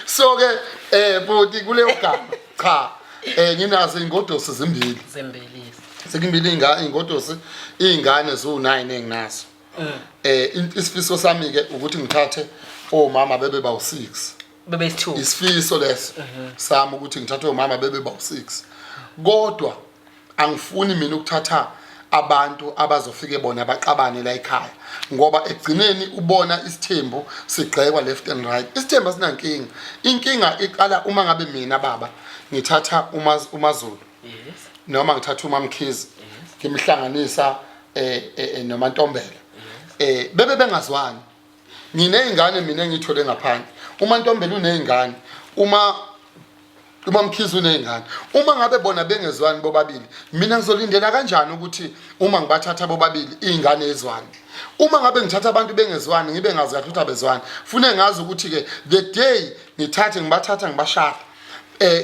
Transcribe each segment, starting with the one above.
So ke buti kuleyo gama cha nginazo ingodosi zimbili. Sekimbili ingodosi izingane zo9 enginazo. Isifiso sami ke ukuthi ngithathe omama bebe bawu6. Bebe 2. Isifiso leso sami ukuthi ngithathe omama bebe bawu6. Kodwa angifuni mina ukuthatha abantu abazofike bona baqabane la ekhaya ngoba egcineni ubona isithembu sigxekwa left and right. Isithembu sinankinga. Inkinga iqala uma ngabe mina baba ngithatha uMaZulu. Yes. Noma ngithatha uMamkhize. Ngimhlanganisa noMantombela. Bebe bengazwani. Nginezingane mina engithole ngaphandle. uMantombela unezingane. uMamkhize unezingane. Uma ngabe bona bengezwani bobabili, mina ngizolindela kanjani ukuthi uma ngibathatha bobabili izingane ezwani? Uma ngabe ngithatha abantu bengezwani ngibe ngazi kahle ukuthi abezwani. Fune ngazi ukuthi ke the day ngibathatha ngibashaya.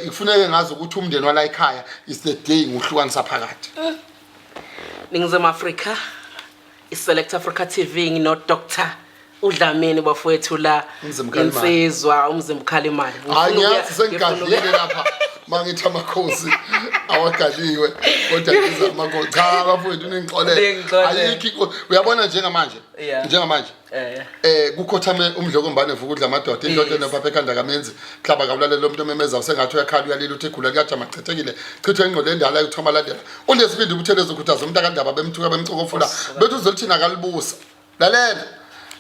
Kufuneka ngazi ukuthi umndeni wala ekhaya is the day ngohlukanisa phakathi. Ningizimu Afrika, iSelect Africa TV ngino Dr. uDlamini bafowethu la insizwa umzimba Khalimali. Angiyazi sengigadlile lapha mangithi amakhosi awagaliwe kodwa ngiza amakhosi cha bafowethu ningixolele. Ayikho uyabona njengamanje. Kukhothame umdlokombane vuka udla amadoda indoda enopha ekhanda kamenzi hlaba kabulale lo muntu omemeza usengathi uyakhala uyalila uthi igula likajama chithekile chithe ingqondo endala ukuthoma landela unesibindi ubuthelezo ukhuthaza umuntu akandaba bemthuka bemcokofula bethu uzolithina akalibusa lalela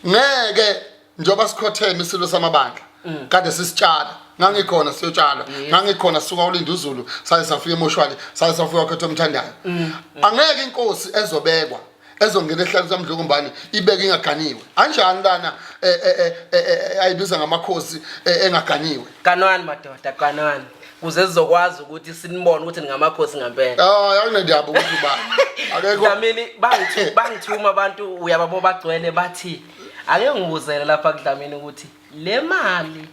ngeke njoba sikhotheme isilo samabandla kade sisitshala ngangikhona siyotshala ngangikhona suka ulinda uZulu saye safika emoshwali saye safika wakhetha umthandayo angeke inkosi ezobekwa ezongena ehlalo samdlokombane ibeke ingaganiwe anjani lana ayibiza ngamakhosi engaganiwe kanwani madoda kanwani kuze sizokwazi ukuthi sinibone ukuthi ningamakhosi ngempela akunendaba ukuthi ba akekho Dlamini bangithuma abantu uyababo bagcwele bathi ake ngibuzele lapha kuDlamini ukuthi le mali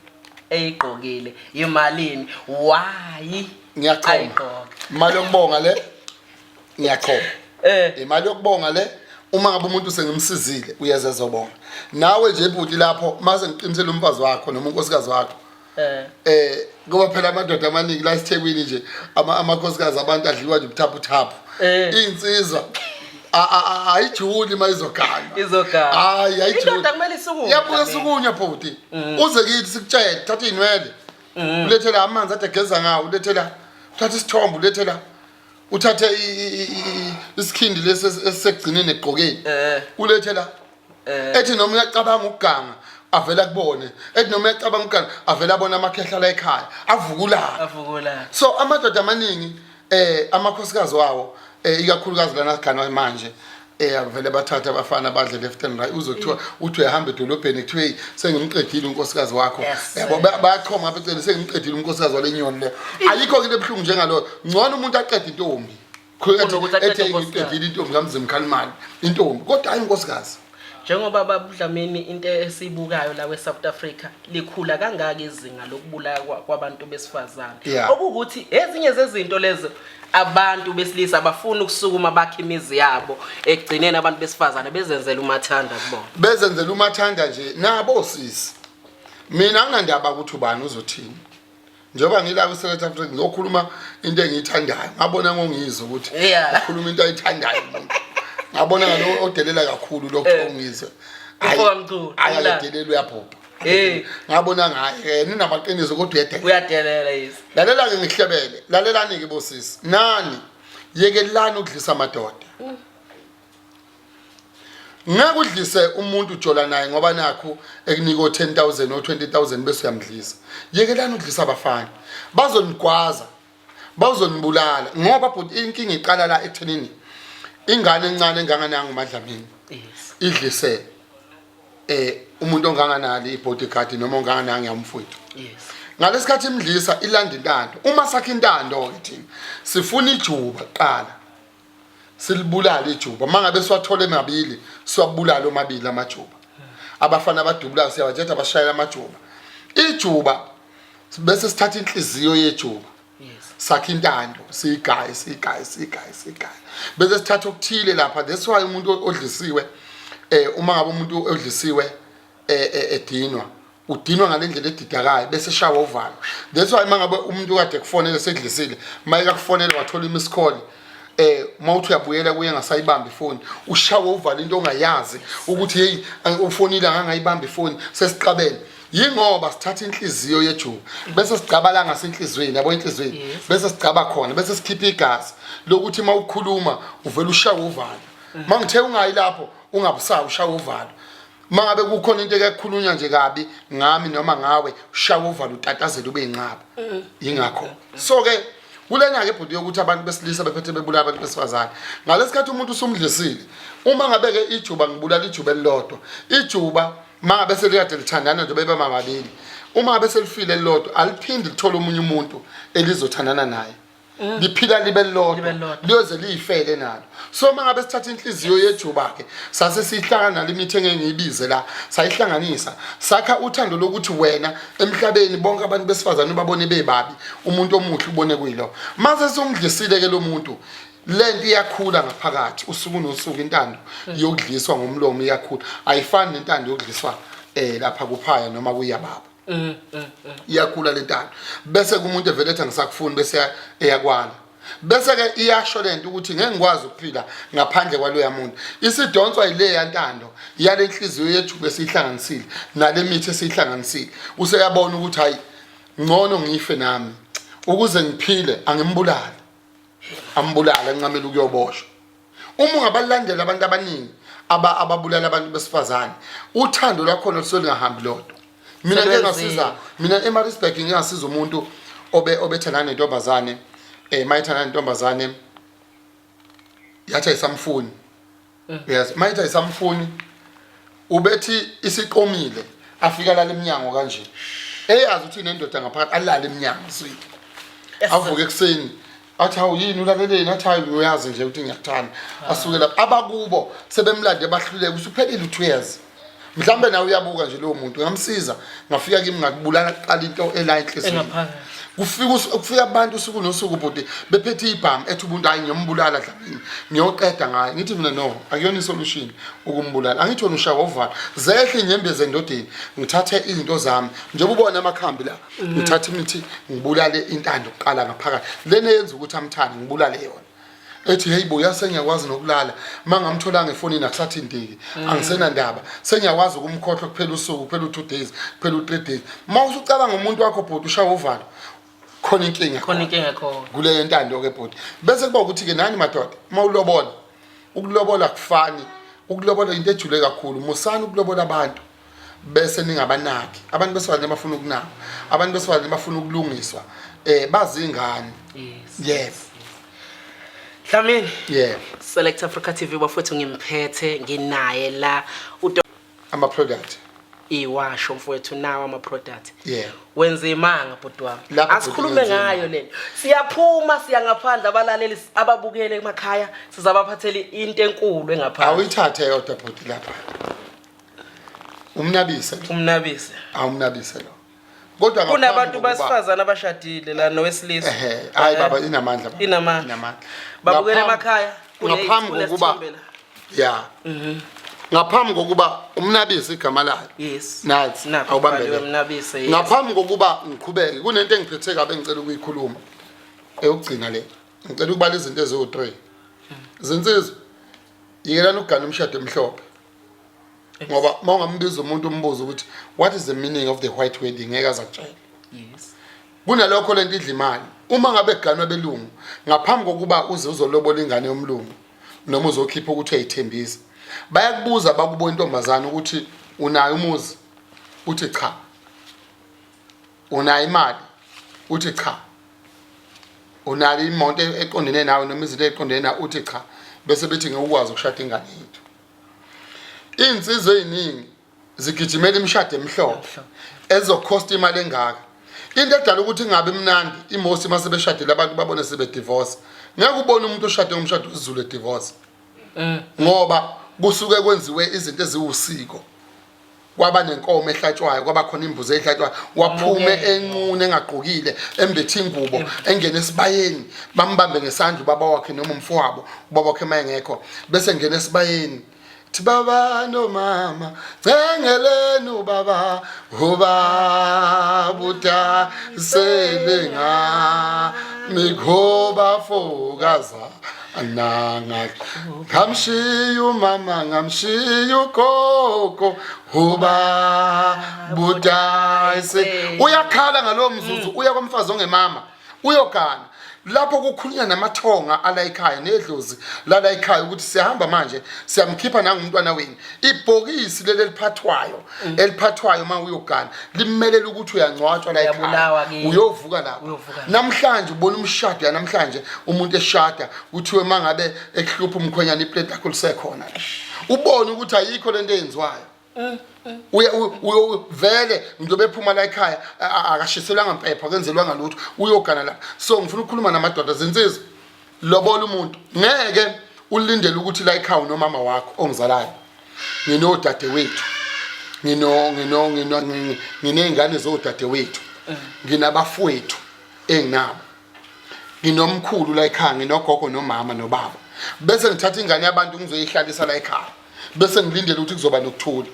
eyigqokile imalini why ngiyaqonda imali yokubonga le ngiyaqonda imali yokubonga le uma ngabe umuntu sengimsizile uyeza ezobonga nawe nje ibhuti lapho mase ngiqinisele umfazi wakho noma unkosikazi wakho ngoba phela amadoda amaningi la eSithekwini nje amakhosikazi abantu adliwa nje ubuthaphu insizwa ayijuli mayizogana hayi ayijuli indoda kumele isukume yabuye sukunya bhuti uze kithi sikutshela thatha inwele ulethela amanzi ade geza ngawo ulethela uthatha isithombo ulethela uthathe isikhindi lesi esegcinene egqokeni ulethela ethi noma uyacabanga ukuganga avela kubone ethi noma uyacabanga ukuganga avela abona amakhehla la ekhaya avukula so amadoda amaningi amakhosikazi wawo ikakhulukazi lana sigana manje avele bathatha abafana badle left and right uzokuthiwa uthi uyahamba edolobheni kuthiwe sengimqedile unkosikazi wakho yabo bayachoma apha eceleni sengimqedile unkosikazi walenyoni le ayikho into ebhlungu njengalo ngcono umuntu aqede intombi ethi ngiqedile intombi kaMzimba Khalimali intombi kodwa hayi unkosikazi njengoba babuDlamini into esibukayo la weSouth Africa likhula kangaka izinga lokubulala kwabantu besifazane okuthi ezinye zezinto lezo abantu besilisa abafuna ukusukuma bakhe imizi yabo egcineni abantu besifazane bezenzela umathanda kubona bezenzela umathanda nje nabo sisi mina nginandaba ukuthi ubani uzothini njengoba ngila kwiSouth Africa ngizokhuluma into engiyithandayo ngabona ngongizwe ukuthi ukhuluma into ayithandayo umuntu ngabona ngalo odelela kakhulu lokho ngizwe ayadelela uyaphupha ngabona ngaye ninamaqiniso kodwa uyadelela yisi lalela ke ngihlebele lalelani ke bosisi nani yekelani ukudlisa amadoda ngakudlise umuntu ujola naye ngoba nakho ekunika 10,000 o 20,000 bese uyamdlisa yekelani ukudlisa abafana bazonigwaza bazonibulala ngoba but inkinga iqala la ekuthenini ingane encane engangananga uMadlamini idlise umuntu onganganali ibodyguard noma ongangananga yamfowethu ngalesikhathi imdlisa ilanda intando uma sakhe intando ke thina sifuna ijuba qala silibulala ijuba mangabe siwathole emabili siwabulala omabili amajuba abafana abadubula siyabathetha abashayela amajuba ijuba bese sithatha inhliziyo yejuba sakhe intando siyigaye bese sithatha okuthile lapha that's why umuntu odlisiwe uma ngabe umuntu odlisiwe edinwa udinwa ngalendlela edidakayo bese shawa uvalo. That's why mangabe umuntu kade kufonela sedlisile mayeka kufonela wathola imiss call mawuthi uyabuyela kuye ngasayibamba ifoni ushawa uvala into ongayazi ukuthi hey ufonile angangayibamba ifoni sesiqabele yingoba sithatha inhliziyo yejuba bese sigcabala ngasenhlizweni yabo inhlizweni bese sigcaba khona bese sikhipha igazi lokuthi mawukhuluma uvela ushawa uvalo mangithe ungayi lapho ungabusayi ushawa uvalo mangabe kukhona into ekukhulunywa nje kabi ngami noma ngawe ushawa uvalo utatazela ube inqaba yingakho so ke kulena ke bhuti yokuthi abantu besilisa bephethe bebulala abantu besifazane ngalesikhathi umuntu usumdlisile uma ngabe ke ijuba ngibulala ijuba elilodwa ijuba mangabe seliyade lithandana nje bebe mababili uma ngabe selifile elilodwa aliphindi lithola omunye umuntu elizothandana naye liphila libe lilodwa liyoze liyifele nalo so mangabe sithatha inhliziyo yejuba ke sase sihlangana limithi engiyibize la sayihlanganisa sakha uthando lokuthi wena emhlabeni bonke abantu besifazane babone bebabi umuntu omuhle ubone kuyilo mase somdlisile ke lo muntu lento iyakhula ngaphakathi usuku nosuku intando yokudliswa ngomlomo iyakhula ayifani nentando yokudliswa lapha kuphaya noma kuyababa iyakhula lentando bese kumuntu eveletha ngisakufuni bese eyakwala bese ke iyasho lento ukuthi ngeke ngikwazi ukuphila ngaphandle kwaloya muntu isidonswa ile yantando yale inhliziyo yethu besihlanganisile nale mithi esihlanganisile useyabona ukuthi hayi ngcono ngife nami ukuze ngiphile angimbulala ambulala nqamela ukuyoboshwa uma ungabalandela abantu abaningi ababulala abantu besifazane uthando lwakho lusolingahambi lodwa mina ngeke ngasiza mina eMaritzburg ngiyasiza umuntu obethandana nentombazane mayithanda nentombazane yathi ayisamfuni yes mayithi ayisamfuni ubethi isiqomile afika la eminyango kanje eyazi ukuthi inendoda ngaphakathi alala eminyango sithi avuke ekseni athi hawu yini ulaleleni athi hayi uyazi nje ukuthi ngiyakuthanda asuke lapha abakubo sebemlande bahluleke usuphelile 2 years mhlambe nawe uyabuka nje lo muntu ngamsiza ngafika kimi ngakubulala qala into ela enhlizweni kufika abantu usuku nosuku bhuti bephethe ibhamu ethi ubuntu hayi ngiyombulala dlamini ngiyoqeda ngaye ngithi mina no akuyona isolution ukumbulala angithi wena ushawa uvala zehle inyembeze endodeni ngithathe izinto zami njengoba ubona amakhambi la ngithathe imithi ngibulale intando oqala ngaphakathi lena yenza ukuthi amthande ngibulale yona ethi hey boya sengiyakwazi nokulala mangamthola ngefonini akusathi indiki angisena ndaba sengiyakwazi ukumkhohlwa kuphela usuku kuphela 2 days kuphela 3 days mawusucabanga umuntu wakho bhuti ushawa uvalo khona inkinga khona kule ntando ke bhuti bese kuba ukuthi ke nani madoda mawulobola ukulobola kufani ukulobola into ejule kakhulu musani ukulobola abantu bese ningabanaki abantu besifazane bafuna ukunaka abantu besifazane bafuna ukulungiswa bazi ingane yes Dlamini Select Africa TV bafethu ngimphethe nginaye la ama product iwasho mfowethu nawo ama product wenze imanga bhuti wami asikhulume ngayo lena siyaphuma siyangaphandle abalaleli ababukele emakhaya sizabaphathela into enkulu engaphandle awuyithathe yodwa bhuti lapha umnabise awumnabise lo kodwa kunabantu basifazana abashadile la nowesilisa hayi baba inamandla babukele emakhaya ngaphambi kokuba ngaphambi kokuba umnabisi igama layo nathi awubambele umnabisi ngaphambi kokuba ngiqhubeke kunento engiphethe kabe ngicela ukuyikhuluma eyokugcina le ngicela ukubala izinto eziwu3 zinsizwa yikelana ukugana umshado emhlophe ngoba mawungambiza umuntu umbuzo ukuthi what is the meaning of the white wedding ngeke azakutshela kunalokho lento idla imali uma ngabe kuganwa belungu ngaphambi kokuba uze uzolobola ingane yomlungu noma uzokhipha ukuthi uyithembisa bayakubuza bakubo intombazana ukuthi unayo umuzi uthi cha unayo imali uthi cha unayo imoto eqondene nawe noma izinto eqondene nawe uthi cha bese bethi ngeke ukwazi ukushada ingane yethu insizwe eziningi zigijimela imishado emhlophe ezokhosta imali engaka into edala ukuthi ngabe mnandi imosi masebeshadile abantu babone sebe divorce ngeke ubone umuntu oshade ngomshado wesiZulu e divorce ngoba kusuke kwenziwe izinto eziwusiko kwaba nenkomo ehlatshwayo kwaba khona imbuzi ehlatshwayo waphume enqune engaqhokile embethe ingubo engene esibayeni bambambe ngesandla ubaba wakhe noma umfowabo ubaba wakhe mayengekho bese ngene esibayeni thi baba nomama cengeleni ubaba buta selenga mikhoba fokaza ananga ngamshiya mama ngamshiya gogo buta uyakhala ngalo mzuzu uya kwamfazi ongemama uyogana lapho kukhulunywa namathonga ala ekhaya nedlozi la ekhaya ukuthi siyahamba manje siyamkhipha nangumntwana wenu ibhokisi leli eliphathwayo uma uyogana limelela ukuthi uyangcwatshwa la ekhaya uyovuka lapho namhlanje ubona umshado yanamhlanje umuntu eshada kuthiwe mangabe ehlupha umkhwenyana iplate lakho lisekhona ubone ukuthi ayikho lento eyenziwayo vele ngizobe ephuma la ekhaya akashiselwanga impepha kenzelwanga lutho uyogana la so ngifuna ukukhuluma namadoda zinsiza lobola umuntu ngeke ulindele ukuthi la ekhaya nomama wakho ongizalayo nginodade wethu nginengane zodade wethu nginabafowethu enginabo nginomkhulu la ekhaya nginogogo nomama nobaba bese ngithatha ingane yabantu ngizoyihlalisa la ekhaya bese ngilindele ukuthi kuzoba nokuthula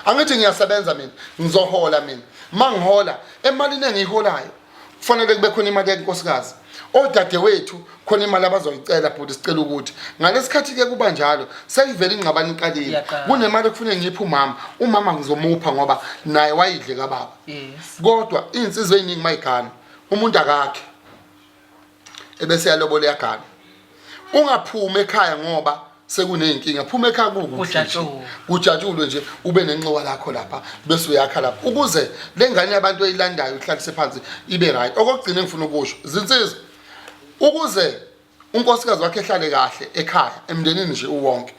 angithi ngiyasebenza mina ngizohola mina mangihola emalini engiholayo kufanele kube khona imali yenkosikazi odade wethu khona imali abazoyicela futhi sicela ukuthi ngalesikhathi ke kuba njalo seyivela ingqabani iqalile kunemali ekufanele ngiphe umama ngizomupha ngoba naye wayidle kababa kodwa insizwe eziningi mayigana umuntu akakhe ebese yalobola yagana ungaphuma ekhaya ngoba sekunenkinga phuma ekhaya kujatshulwe nje ube nenxiwa lakho lapha bese uyakha lapha ukuze lengane yabantu eyilandayo ihlalise phansi ibe right okugcina ngifuna ukusho zinsiza ukuze unkosikazi wakhe ehlale kahle ekhaya emndenini nje uwonke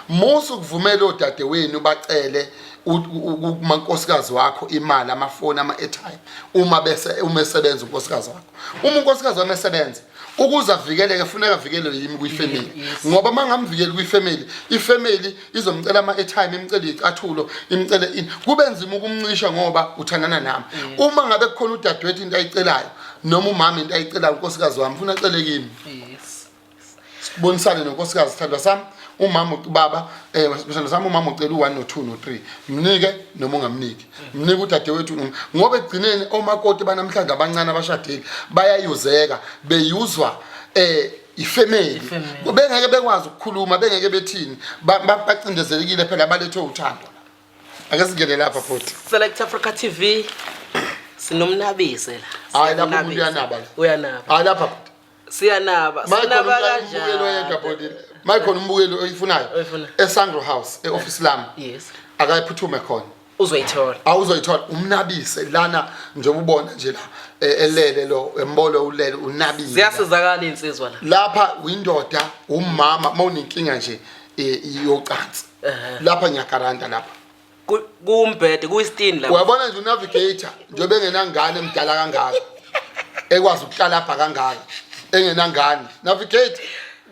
musu kuvumela odade wenu bacele umankosikazi wakho imali amafoni ama-airtime uma esebenza unkosikazi wakho unkosikazi wami esebenza ukuze avikeleke kufuneka avikelwe yimi kuyifamily ngoba mangamvikeli kuyifamily ifamily izomcela ama-airtime imcela icathulo imcela ini kube nzima ukumncisha ngoba uthandana nami uma ngabe kukhona udadewethu into ayicelayo noma umama into ayicelayo unkosikazi wami ufuna acele kimi sibonisane nonkosikazi sithandwa sami umama ubaba sithandwa sami umama ucela u1 no2 no3 mnike noma ungamniki mnike udadewethu ngoba egcineni omakoti banamhlanje abancane abashadile bayayuzeka beyuzwa ifamily bengeke bekwazi ukukhuluma bengeke bethini bacindezelekile phela balethwe uthando ake singene lapha futhi Select Africa TV sinomnabise la hayi lapho umuntu uyanaba hayi lapha siyanaba kanjani Michael umbukelo oyifunayo eSangro House eoffice lami akayiphuthume khona uzoyithola awuzoyithola umnabise lana nje ubona nje la elele lo embolo ulele unabise ziyasizakala insizwa la lapha windoda umama mawunenkinga nje iyocansi lapha ngiyagaranta lapha kumbhede kuyistini la uyabona nje unavigator nje bengenangane emdala kangaka ekwazi ukuhlala lapha kangaka engenangane navigator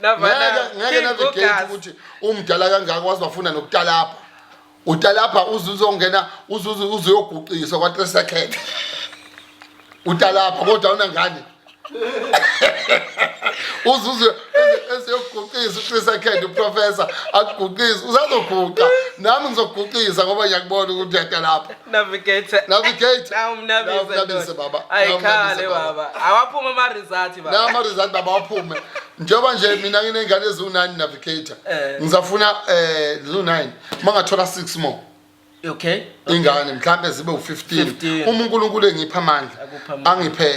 ngeke navigate ukuthi umdala kangaka wazi wafuna nokutalapha utalapha uzuzongena uzoyoguqisa kwa3 seconds utalapha kodwa unangane uzuze eseyoguqisa 3 seconds uprofessor akuguqisa uzazoguqa nami ngizoguqisa ngoba ngiyakubona ukuthi uyatalapha navigate nawumnabise baba ayikhale baba awaphuma ama result baba nama result baba waphume njengoba nje mina nginengane ezu9 navigator ngizafuna ezu9 mangathola 6 more okay ingane mhlambe zibe u15 uma uNkulunkulu engipha amandla angiphe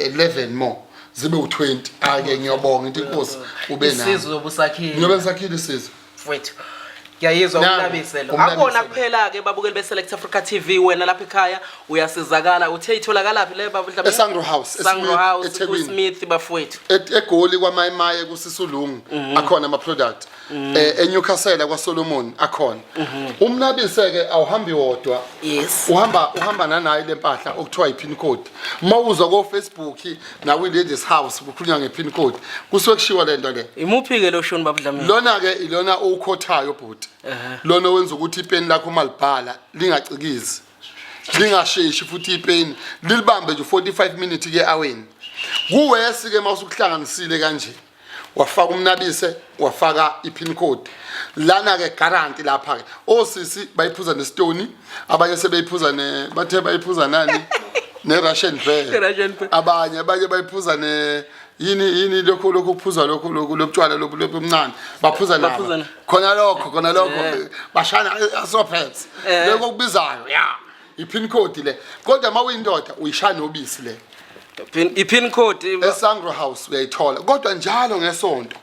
11 more zibe u20 ake ngiyabonga into inkosi ube nayo isizwe obusakhile ngiyobe ngisakhile isizwe mfowethu ngiyayizwa umnabiselo akona kuphela ke babukeli beSelect Africa TV wena lapha ekhaya uyasizakala uthe itholakala laphi le baba mhlawumbe eSangro House eSmith bafowethu eGoli kwaMayimaye kusisulungu akhona ama product eNewcastle kwaSolomon akhona umnabise ke awuhambi wodwa uhamba nanayo lempahla okuthiwa ipin code mawuzwa ko Facebook nawe ladies house kukhulunywa ngepin code kusuke kushiwa lento le imuphi ke lo shoni baba Dlamini lona ke ilona ukhothayo bhuti lona wenza ukuthi ipeni lakho malibhala lingacikizi lingasheshi futhi ipeni lilibambe nje 45 minutes ke aweni kuwesi ke mawusukuhlanganisile kanje wafaka umnabise wafaka ipin code lana ke guarantee lapha ke osisi bayiphuza nestone abanye sebeyiphuza bathe bayiphuza nani ne Russian bear abanye bayiphuza ne yini lokho kuphuza lokho lobutshwala lobumncane baphuza nabo khona lokho bashana asopets lokho kubizayo ipin code le kodwa mawuyindoda uyishana obisi le ipin code eSangro House uyayithola kodwa njalo ngesonto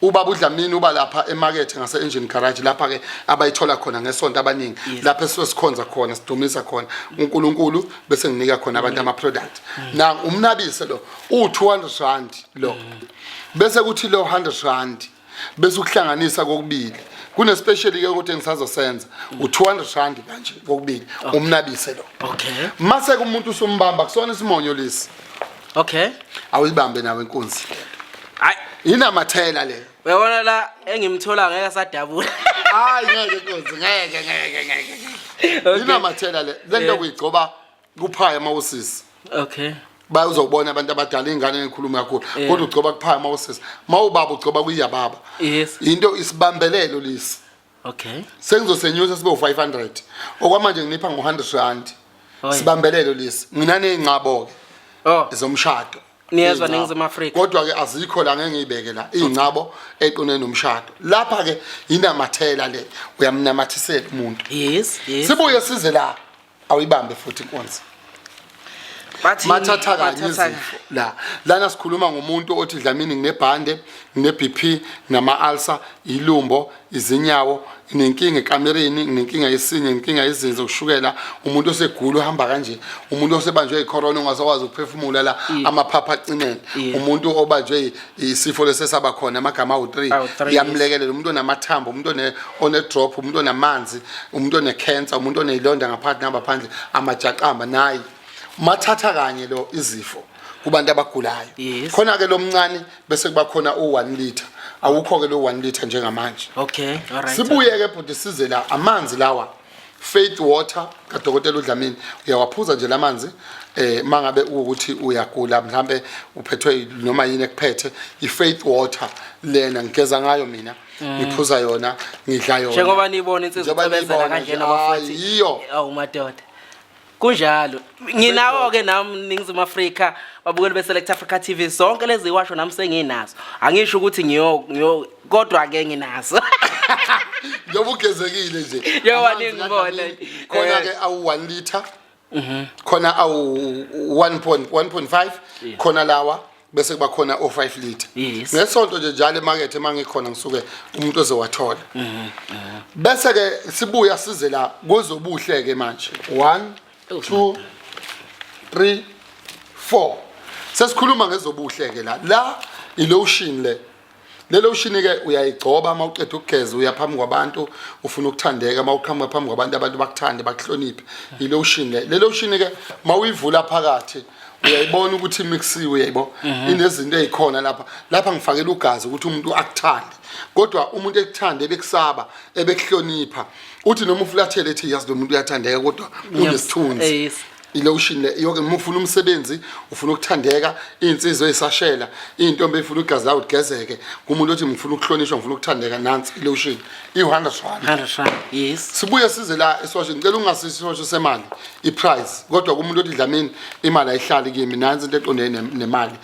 ubaba uDlamini uba lapha emarket ngase engine garage lapha ke abayithola khona ngesonto abaningi lapha esikhonza khona sidumisa khona uNkulunkulu bese nginika khona abantu ama product na umnabise lo u200 rand lo bese kuthi lo 100 rand bese ukuhlanganisa kokubili kune special ke ukuthi ngisazosenza u200 rand kanje kokubili umnabise lo okay mase kumuntu usumbamba kusona isimonyo lesi okay awuyibambe nawe inkunzi hayi inamathela le uyabona la engimthola ngeke sadabula hayi ngeke inkunzi ngeke inamathela le lento kuyigcoba kuphaya mawusisi okay bayuzobona abantu abadala ingane engikhuluma kakhulu kodwa ugcoba kuphaya mawusisi mawubaba ugcoba kuyiyababa yes into isibambelelo lisi okay sengizosenyusa sibe u500 okwamanje nginipha ngo100 rand sibambelelo lisi nginane ingcabo ke zomshado niyezwa ningizimu Afrika kodwa ke azikho la ngeke ngiyibeke la ingcabo eqone nomshado lapha ke inamathela le uyamnamathisela umuntu yes sibuye size la awuyibambe futhi inkonzo mathatha kanye izifo lana sikhuluma ngomuntu othi Dlamini nginebhande ngine-BP nama-ulcer ilumbo izinyawo nginenkinga ekamereni nginenkinga yesinye nginenkinga yezinso kushukela umuntu osegula uhamba kanje umuntu osebanjwe icorona ongazokwazi ukuphefumula la amaphapha acinene umuntu obanjwe isifo lesesaba khona amagama awu3 yamlekelela umuntu onamathambo umuntu one-drop umuntu onamanzi umuntu one-cancer umuntu oneyilonda ngaphandle ngaphandle amajaqamba nayi mathatha kanye lo izifo kubantu abagulayo khona ke lo mncane bese kuba khona u1 liter awukho ke lo 1 liter njengamanje okay alright sibuye ke bhuti size la amanzi lawa Faith water kaDokotela uDlamini uyawaphuza nje lamanzi mangabe ukuthi uyagula mhlambe uphethwe noma yini ekuphethe iFaith water lena ngigeza ngayo mina ngiphuza yona ngidla yona njengoba nibona insizwa ucebezela kanje nabafuthi yiyo awumadoda kunjalo nginawo ke nami ningizimu Afrika babukeli beSelect Africa TV zonke lezi washo nami senginazo angisho ukuthi ngiyo kodwa ke nginazo njoba ugezekile nje yoba ningibone khona ke awu1 liter khona awu 1.5 khona lawa bese kuba khona o5 liter ngesonto nje njalo emarket emangikhona ngisuke umuntu ozowathola bese ke sibuya size la kuzobuhle ke manje 1 2 3 4 sesikhuluma ngezobuhle ke la ilotion le lotion ke uyayigcoba mawuqeda ukugeza uyaphambi kwabantu ufuna ukuthandeka mawuqhamuka phambi kwabantu abantu bakuthande bakuhloniphe ilotion le lotion ke mawuyivula phakathi uyayibona ukuthi mixiwe uyayibo inezinto ezikhona lapha ngifakela ugazi ukuthi umuntu akuthande kodwa umuntu ekuthande bekusaba ebekuhlonipha uthi noma ufulathele ethi yazi lo muntu uyathandeka kodwa unesithunzi ilotion le yonke ufuna umsebenzi ufuna ukuthandeka insizwe ezisashela intombi efuna ugazi lawo ugezeke kumuntu othi ngifuna ukuhlonishwa ngifuna ukuthandeka nansi ilotion i100 rand yes sibuye size la eswashini ngicela ungasisisho semali iprice kodwa kumuntu othi Dlamini imali ayihlali kimi nansi into eqondene nemali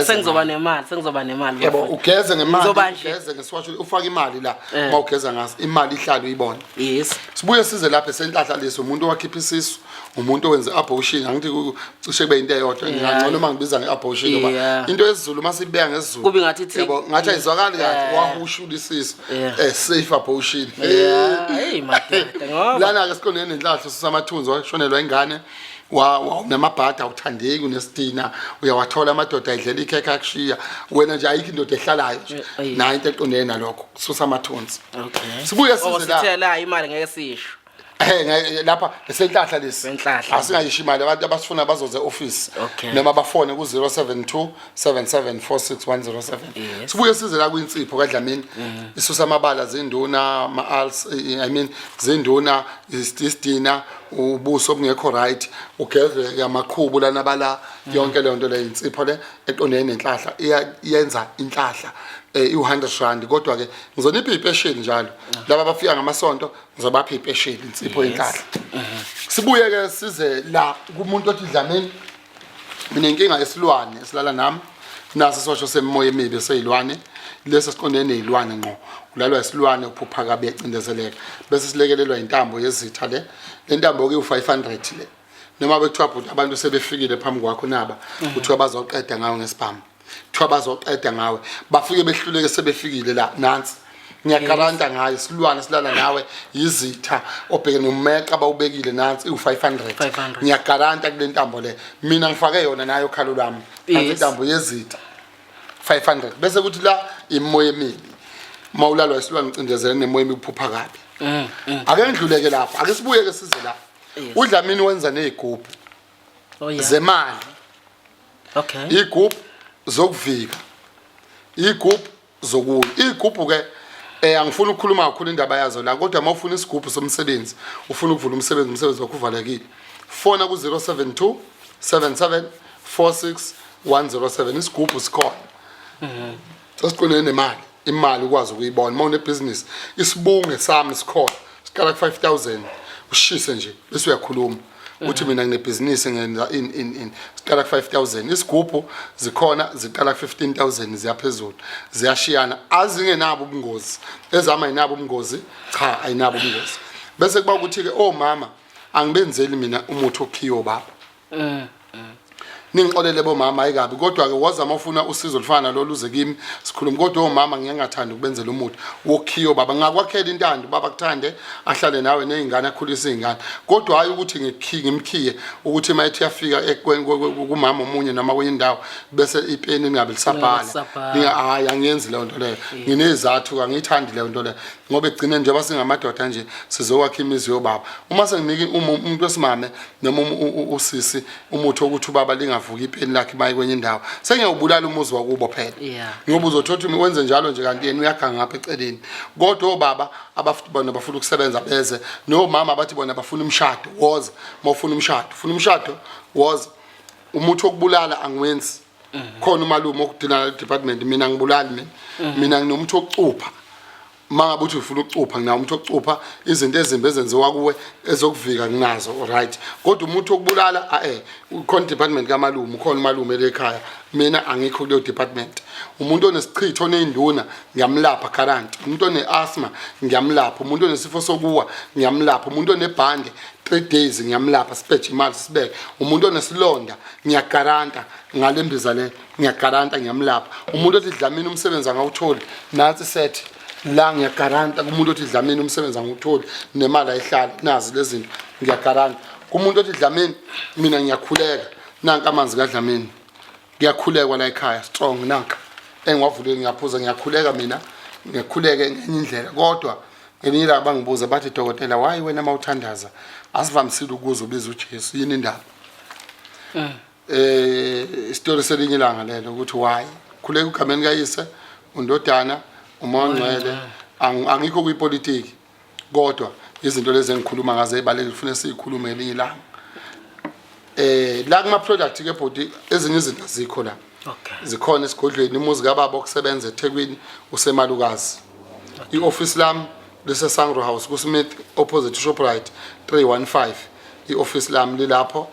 sengizoba nemali yebo ugeze ngemali ugeze ngeswasho ufaka imali la mawugeza ngaso imali ihlala uyibona yes sibuye size lapha esenhlahla leso umuntu owakhipha isisu umuntu owenza abortion angithi cishe kube into eyodwa ngingangcono mangibiza ngeabortion ngoba into yesizulu masibeka ngesizulu kubi ngathi yebo ngathi ayizwakali kahle wahushula isisu safe abortion hey madodana ngoba lana ke sikhona nenhlahla sisamathunzi washonelwa ingane namabhada awuthandeki unesidina uyawathola amadoda ayidlela ikhekhe akushiya wena nje ayikho indoda ehlalayo nayo into eqondene nalokho susa amathunzi okay sibuye size la sithela imali ngeke sisho lapha esenhlahla lesi Senhlahla. asingayisho imali abantu abasifuna bazoze office Okay. noma bafone ku 072 7746107 sibuye size la kwinsipho kaDlamini isusa amabala zinduna ama-als zinduna isidina ubuso obungekho right ugeze amaqhubu lana bala yonke le nto le insipho le eqondene nenhlahla iyenza inhlahla i-100 rand kodwa ke ngizonipha ipesheni njalo laba abafika ngamasonto ngizobapha ipesheni insipho yenhlahla sibuye ke size la kumuntu othi Dlamini mina inkinga yesilwane esilala nami naso sosho semoya emibi seyilwane leso siqondene nezilwane ngqo ulalwa isilwane uphupha kabe yacindezeleka bese silekelelwa intambo yezitha le ntambo ke u500 le noma bekuthiwa but abantu sebefikile phambi kwakho naba kuthiwa bazoqeda ngawo ngesibhamu kuthiwa bazoqeda ngawe bafike behluleke sebefikile la nansi ngiyakaranta ngayo isilwane silala nawe yizitha obheke nomeqa bawubekile nansi u500 ngiyakaranta kule ntambo le mina ngifake yona nayo khalo lami intambo yezitha 500 bese kuthi la imoya emibi mawulalwa isilwane ngicindezele nemoya emibi uphupha kabi ake ngidluleke lapha ake sibuye ke size la uDlamini wenza nezigubhu zemali igubhu zokuvika igubhu zokuya igubhu ke angifuni ukukhuluma kakhulu indaba yazo la kodwa mawufuna isigubhu somsebenzi ufuna ukuvula umsebenzi wokuvalekile fona ku 072 77 46 107 isigubhu sikhona sasiqonene nemali imali ukwazi ukuyibona mawune business isibunge sami sikhona sikala ku 5000 ushise nje bese uyakhuluma uthi mina nginebusiness ngenza in sikala ku 5000 isigubhu zikhona ziqala ku 15000 ziyaphezulu ziyashiyana azingenabo ubungozi ezama inabo ubungozi cha ayinabo ubungozi bese kuba ukuthi ke mama angibenzeli mina umuthi okhiyo baba ningixolele bomama ayikabi kodwa ke wazama ufuna usizo lufana lolu uze kimi sikhuluma kodwa mama ngiyangathanda ukubenzela umuthi wokhiyo baba ngakwakhela intando baba kuthande ahlale nawe nezingane akhulise izingane kodwa hayi ukuthi ngimkhiye ukuthi mayithi yafika kumama omunye noma kwenye indawo bese ipeni ningabe lisabhala hayi angiyenzi le nto leyo nginezathu angiyithandi le nto leyo ngoba egcine nje basingamadoda nje sizokwakha imizi yobaba uma senginike umuntu wesimame noma usisi umuthi ukuthi ubaba lingavuka ipeni lakhe maye kwenye indawo sengiyawubulala umuzi wakubo phela ngoba uzothothi wenze njalo nje kanti yena uyakha ngapha eceleni kodwa obaba abafuna bafuna ukusebenza beze nomama abathi bona bafuna umshado woza mawufuna umshado woza umuthi okubulala angiwenzi khona umalume okudina department mina ngibulali mina nginomuthi okucupha mangabe uthi ufuna ukucupha nginawo umuntu okucupha izinto ezimbi ezenziwa kuwe ezokuvika nginazo right kodwa umuntu okubulala ukhona department kamalume ukhona umalume lekhaya mina angikho kuleyo department umuntu onesichitho oneyinduna ngiyamlapha current umuntu one-asthma ngiyamlapha umuntu onesifo sokuwa ngiyamlapha umuntu onebhande 3 days ngiyamlapha sipeje imali sibeke umuntu onesilonda ngiyagaranta ngalembiza le ngiyagaranta ngiyamlapha umuntu othi Dlamini umsebenzi angawutholi nansi set la ngiyagaranta kumuntu othi Dlamini umsebenzi angawutholi nemali ayihlala nazi lezi zinto ngiyagaranta kumuntu othi Dlamini mina ngiyakhuleka nanka amanzi kaDlamini ngiyakhuleka la ekhaya strong nanka engiwavule ngiyaphuza ngiyakhuleka mina ngiyakhuleka ngenye indlela kodwa ngelinye ilanga bangibuza bathi dokotela why wena mawuthandaza asivamisile ukuza ubiza uJesu yini indaba istory selinye ilanga lelo ukuthi why khuleka ugameni kayise undodana uMongcwele angikho kuyipolitiki kodwa izinto lezi engikhuluma ngazo ebaleke ufune sikhulume ngelinye ilanga la kuma product ke body ezinye izinto zikho la zikhona esigodlweni umuzi kababa okusebenza eThekwini usemalukazi ioffice lami lese Sangro House ku Smith opposite Shoprite 315 ioffice lami lilapho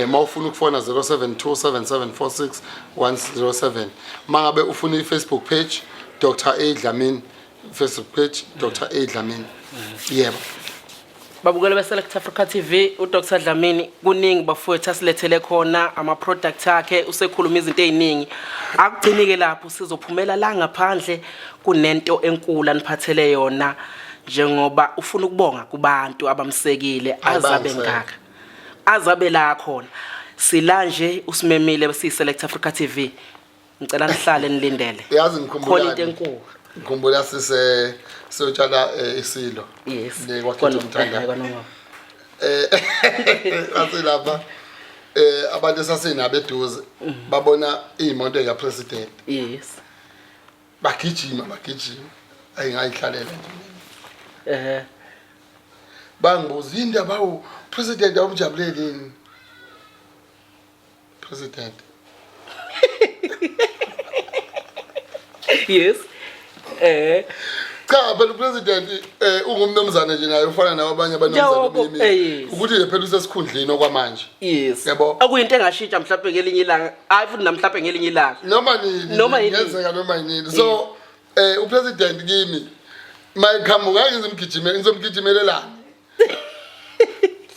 mawufuna ukufona 0727746107 mangabe ufuna iFacebook page Dr. A Dlamini Facebook page Dr. A Dlamini yebo babukele beSelect Africa TV uDr Dlamini kuningi bafowethu asilethele khona ama product akhe usekhuluma izinto eziningi akugcinike lapho sizophumela la ngaphandle kunento enkulu aniphathele yona njengoba ufuna ukubonga kubantu abamsekile azabe ngaka azabe la khona sila nje usimemile besiSelect Africa TV ngicela nihlale nilindele yazi ngikhumbula khona into enkulu ngikhumbula siyotshala isilo yes le kwakhona umthanda khona asilapha abantu esasinabo eduze babona imoto eka president. Yes. Bagijima ayingayihlalela nje. Bangibuza indaba u president awumjabuleleni. President. Yes. Cha phela upresident ungumnumzana nje naye ufana nawe abanye abanomzana ukuthi nje phela usesikhundleni okwamanje. Yes. Yabo. Akuyinto engashintsha mhlawumbe ngelinye ilanga. Hayi futhi namhlanje ngelinye ilanga. Noma yenzeka noma yini. So upresident kimi mayiqhamuka ngizomgijimelelana.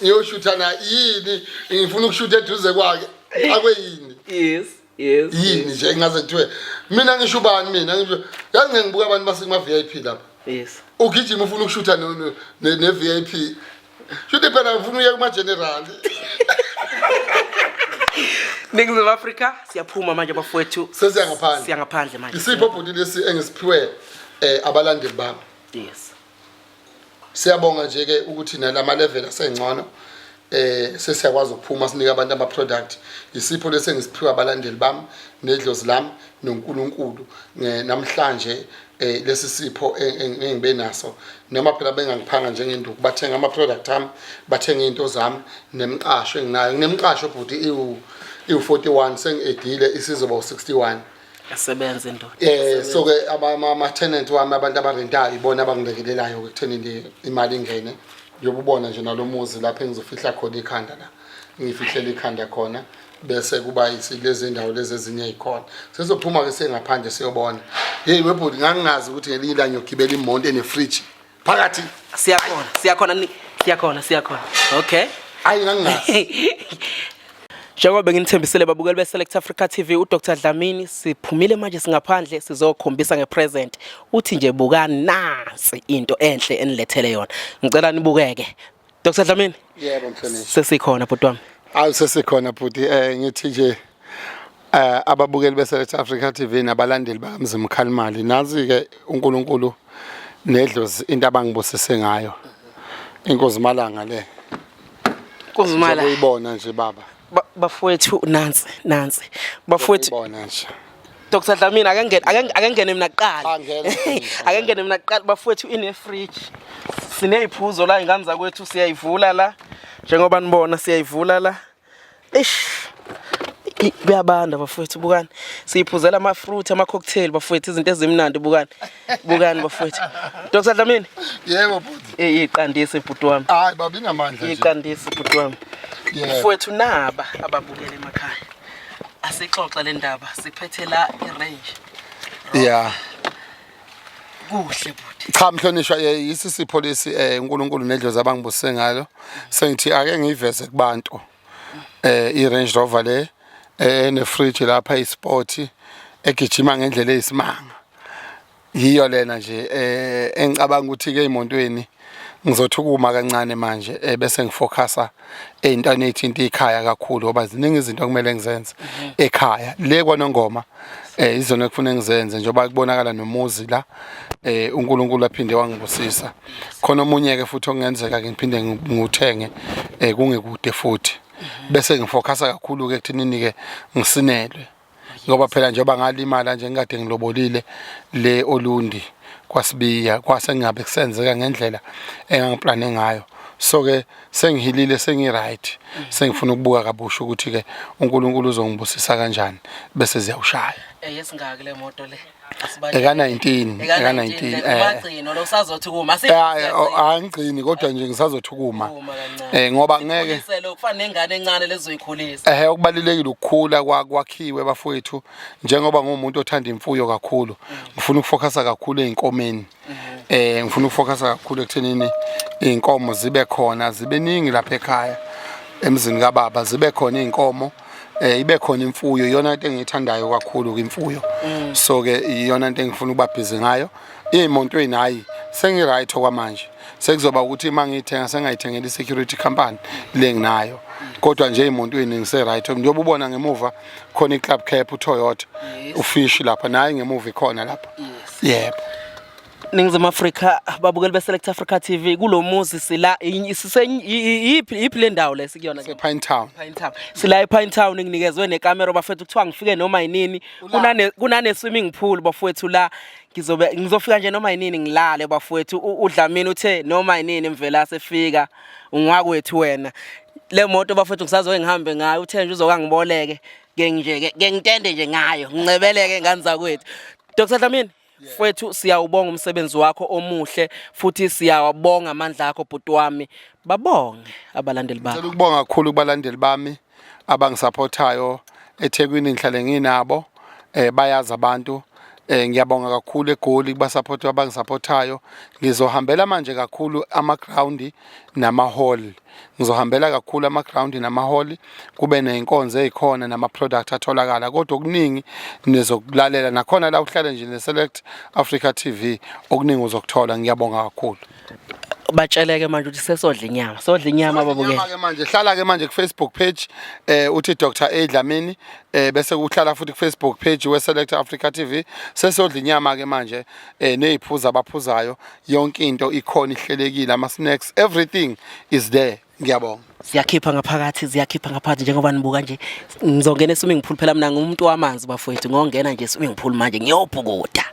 Ngiyoshuthana yini ngifuna ukushutha eduze kwakhe akweyini. Yes. Yini nje ngaze kuthiwe mina ngisho ubani mina ngisho yazi ngibuka abantu basekuma VIP lapha. Yes. Ugijima ufuna ukushutha ne VIP. Shuthe phela ufuna uye kuma general. Ningizimu Afrika siyaphuma manje bafowethu. Siyangaphandle manje. Isipho bhuti lesi engisiphiwe abalandeli bami. Yes. Siyabonga nje ke ukuthi nalama level asengcono sesiyakwazi ukuphuma sinika abantu ama product. Isipho lesi engisiphiwe abalandeli bami nedlozi lami noNkulunkulu namhlanje lesi sipho engibe naso noma phela bengangiphanga njengenduku bathenga ama product ami bathenga into zami nemiqasho enginayo nemiqasho bhuti i41 sengiedile isizoba u61 asebenza indoda. So ke ama tenant wami abantu abarentayo ibona abangilekelelayo ekutheni imali ingene ngiyobubona nje nalomuzi lapha engizofihla khona ikhanda la ngifihlela ikhanda khona bese kuba lezi indawo lezi ezinye ikhona sizophuma ke sengaphandle siyobona hey webhodi ngangingazi ukuthi ngelinye ilanga ngiyogibela imonto enefridge phakathi siyakhona Okay ayi ngangingazi. Njengoba nginithembisile babukeli beSelect Africa TV uDr Dlamini siphumile manje singaphandle sizokhombisa ngepresent uthi nje bukani nasi into enhle enilethele yona ngicela nibukeke Dr Dlamini. Yebo mfana. Sesikhona bhuti wami. Awu sesikhona bhuti ngithi nje ababukeli beSelect Africa TV nabalandeli bamzimkhali Khalimali nazi ke uNkulunkulu nedlozi into abangibusise ngayo inkosi malanga le Nkosimala uyibona nje baba bafowethu nansi bafowethu ubona nje Dr Dlamini akengene mina kuqala akengene mina kuqala bafowethu ine fridge sineziphuzo la ingane zakwethu siyayivula la njengoba nibona siyayivula la kuyabanda bafowethu bukani siyiphuzela ama fruit ama cocktail bafowethu izinto ezimnandi bukani bafowethu Dr Dlamini. Yebo bhuti iqandise bhuti wami hayi baba inamandla nje iqandise bhuti wami bafowethu naba ababukela emakhaya asixoxa le ndaba siphethe la irange kuhle bhuti cha mhlonishwa yisisipho lesi uNkulunkulu nedlozi abangibusise ngalo sengithi ake ngiveze kubantu iRange Rover le nefridge lapha isport egijima ngendlela eyisimanga yiyo lena nje engicabanga ukuthi ke emontweni ngizothukuma kancane manje bese ngifocusa eyintweni ethinta ikhaya kakhulu ngoba ziningi izinto okumele ngizenze ekhaya le kwaNongoma izona ekufuna ngizenze njengoba kubonakala nomuzi la uNkulunkulu aphinde wangibusisa khona omunye ke futhi okungenzeka ke ngiphinde ngiwuthenge kungekude futhi bese ngifocusa kakhulu ke ekuthinini ke ngisinelwe ngoba phela njengoba ngalimala nje ngikade ngilobolile le Olundi kwasibiya kwase ngingabe kusenzeka ngendlela engangiplane ngayo so ke sengihilile sengiright sengifuna ukubuka kabusha ukuthi ke uNkulunkulu uzongibusisa kanjani bese ziyawushaya yesingaka le moto le eka 19 bagcino lo sazothukuma angigcini kodwa nje ngisazothukuma ngoba ngeke kufana nengane encane lezoyikhulisa okubalekile ukukhula kwakhiwe bafowethu njengoba ngumuntu othanda imfuyo kakhulu ngifuna ukufocusa kakhulu einkomeni ngifuna ukufocusa kakhulu ekuthenini inkomo zibe khona zibe ningi lapha ekhaya emzini kaBaba zibe khona inkomo ibe khona imfuyo iyona into engiyithandayo kakhulu kwimfuyo so ke iyona into engifuna ukuba busy ngayo imontweni hayi sengiright okwamanje sekuzoba ukuthi mangithenga sengayithengela i-security company lenginayo kodwa nje imontweni ngise-right njengoba ubona ngemuva khona i-Club Cap uToyota ufish lapha naye ngemuva ikhona lapha yebo Ningizimu Afrika babukeli beSelect Africa TV kulomuzi sila iyiphi le ndawo la sikuyona ke Pine Town. Pine Town sila ePine Town nginikezwe nekamera bafethu kuthiwa ngifike noma yinini kunane swimming pool bafethu la ngizofika nje noma yinini ngilale bafethu uDlamini uthe noma yinini imvela sefika ungakwethu wena le moto bafethu ngisazoke ngihambe ngayo uthe nje uzokangiboleke ke ngitende nje ngayo ngicebeleke ngani zakwethu Dr Dlamini Fwethu siyawubonga umsebenzi wakho omuhle futhi siyawabonga amandla akho bhuti wami babonge abalandeli bakho. Ngicela ukubonga kakhulu kubalandeli bami abangisupportayo eThekwini ngihlale nginabo bayazi abantu ngiyabonga kakhulu eGoli kubasupport abangisupportayo ngizohambela manje kakhulu ama-ground nama-hall ngizohambela kakhulu ama-ground nama-hall kube nenkonzo ezikhona nama-product atholakala kodwa okuningi nizokulalela nakhona la uhlale nje neSelect Africa TV okuningi uzokuthola ngiyabonga kakhulu batsheleke manje ukuthi sesodla inyama sodla inyama babukela ke manje hlala ke manje ku Facebook page uthi Dr A Dlamini bese kuhlala futhi ku Facebook page weSelect Africa TV sesodla inyama ke manje neziphuza abaphuzayo yonke into ikhona ihlelekile ama snacks everything is there ngiyabonga ziyakhipha ngaphakathi njengoba nibuka nje ngizongena eswimming pool phela mina ngumuntu wamanzi bafowethu ngongena nje eswimming pool manje ngiyobhukuda